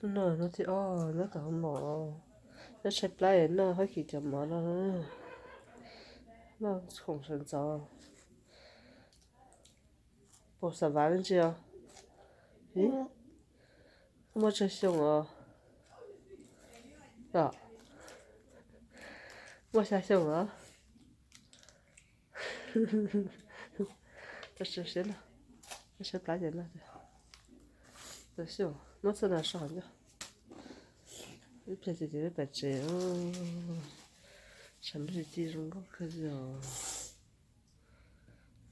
nó thì nó cả mỏ nó chạy play nó hơi kỳ chậm mỏ nó không sẵn gió bộ sản ván lên chưa ý mà chơi xong đó mà chơi xong这是谁呢？这是打人了的，这是我在那上的，你别姐姐别这哦，什么是这种个可是哦，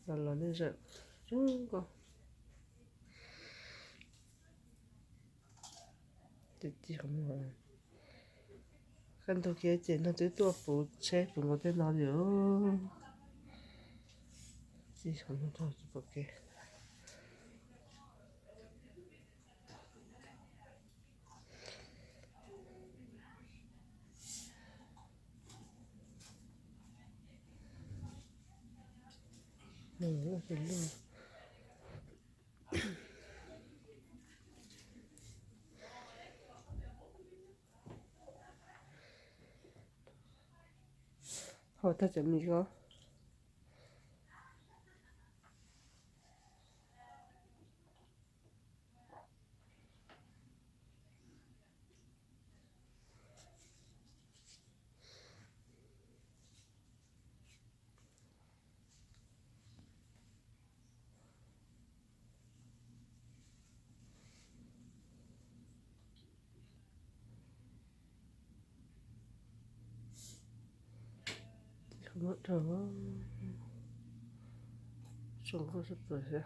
那那是中个，这这什么？看到给姐那最多不车不我在哪里哦？这什么都是不给。那是那。好，他怎么个？什么这？中国是不是？